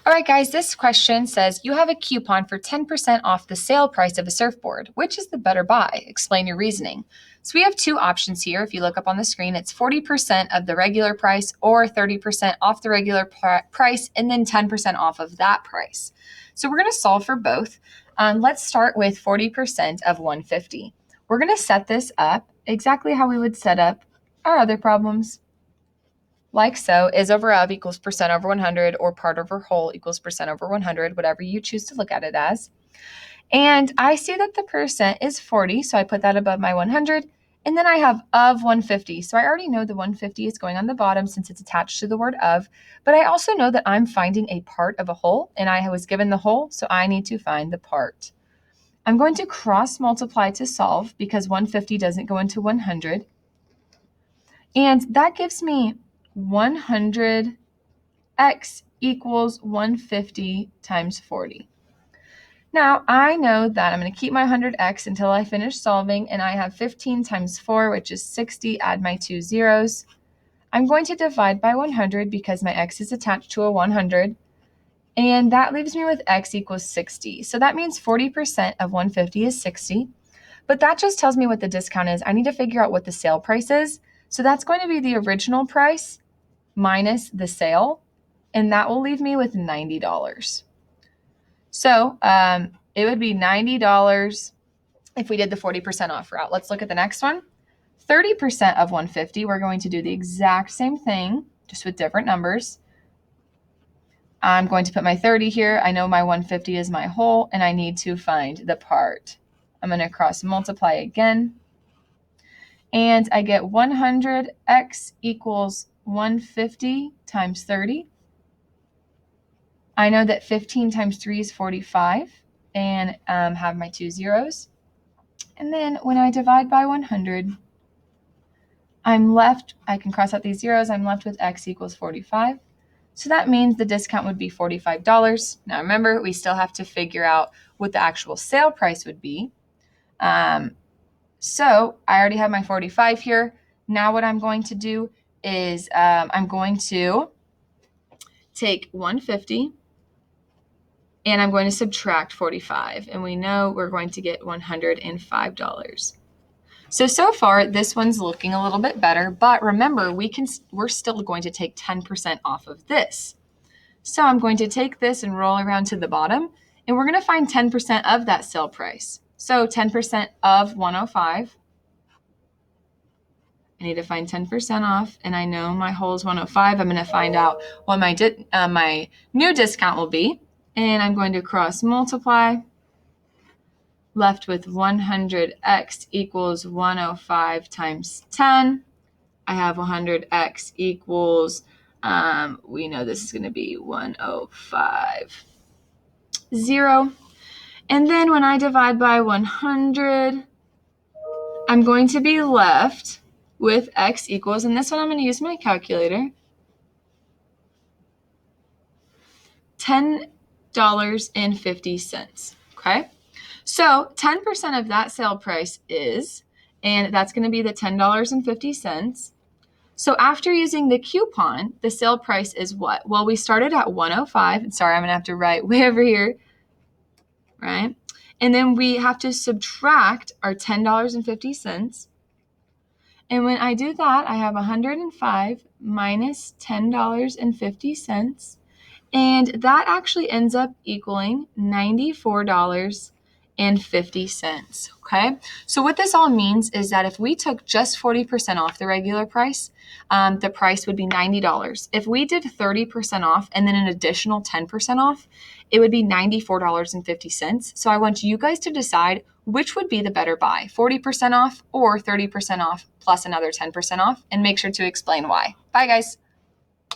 All right, guys, this question says, you have a coupon for 10% off the sale price of a surfboard. Which is the better buy? Explain your reasoning. So we have two options here. If you look up on the screen, it's 40% of the regular price or 30% off the regular price and then 10% off of that price. So we're going to solve for both. Let's start with 40% of 150. We're going to set this up exactly how we would set up our other problems. Like so, is over of equals percent over 100, or part over whole equals percent over 100, whatever you choose to look at it as. And I see that the percent is 40, so I put that above my 100. And then I have of 150. So I already know the 150 is going on the bottom since it's attached to the word of. But I also know that I'm finding a part of a whole, and I was given the whole, so I need to find the part. I'm going to cross multiply to solve because 150 doesn't go into 100. And that gives me 100x equals 150 times 40. Now, I know that I'm going to keep my 100x until I finish solving, and I have 15 times 4, which is 60, add my 2 zeros. I'm going to divide by 100 because my x is attached to a 100, and that leaves me with x equals 60. So that means 40% of 150 is 60, but that just tells me what the discount is. I need to figure out what the sale price is. So that's going to be the original price minus the sale, and that will leave me with $90. So it would be $90 if we did the 40% off route. Let's look at the next one. 30% of 150, we're going to do the exact same thing, just with different numbers. I'm going to put my 30 here. I know my 150 is my whole, and I need to find the part. I'm going to cross multiply again. And I get 100x equals 150 times 30. I know that 15 times 3 is 45, and have my 2 zeros. And then when I divide by 100, I can cross out these zeros, I'm left with x equals 45. So that means the discount would be $45. Now remember, we still have to figure out what the actual sale price would be. So I already have my 45 here. Now what I'm going to do is I'm going to take 150 and I'm going to subtract 45. And we know we're going to get $105. So far, this one's looking a little bit better, but remember, we're still going to take 10% off of this. So I'm going to take this and roll around to the bottom, and we're going to find 10% of that sale price. So 10% of 105. I need to find 10% off, and I know my whole is 105. I'm going to find out what my new discount will be, and I'm going to cross multiply. Left with 100x equals 105 times 10. I have 100x equals, we know this is going to be 105, 0. And then when I divide by 100, I'm going to be left with x equals, and this one I'm going to use my calculator, $10.50, okay? So 10% of that sale price is, and that's going to be the $10.50. So after using the coupon, the sale price is what? Well, we started at 105. Sorry, I'm going to have to write way over here, right? And then we have to subtract our $10.50. And when I do that, I have 105 minus $10.50. And that actually ends up equaling $94.50, okay? So what this all means is that if we took just 40% off the regular price, the price would be $90. If we did 30% off and then an additional 10% off, it would be $94.50. So I want you guys to decide which would be the better buy, 40% off or 30% off plus another 10% off, and make sure to explain why. Bye, guys.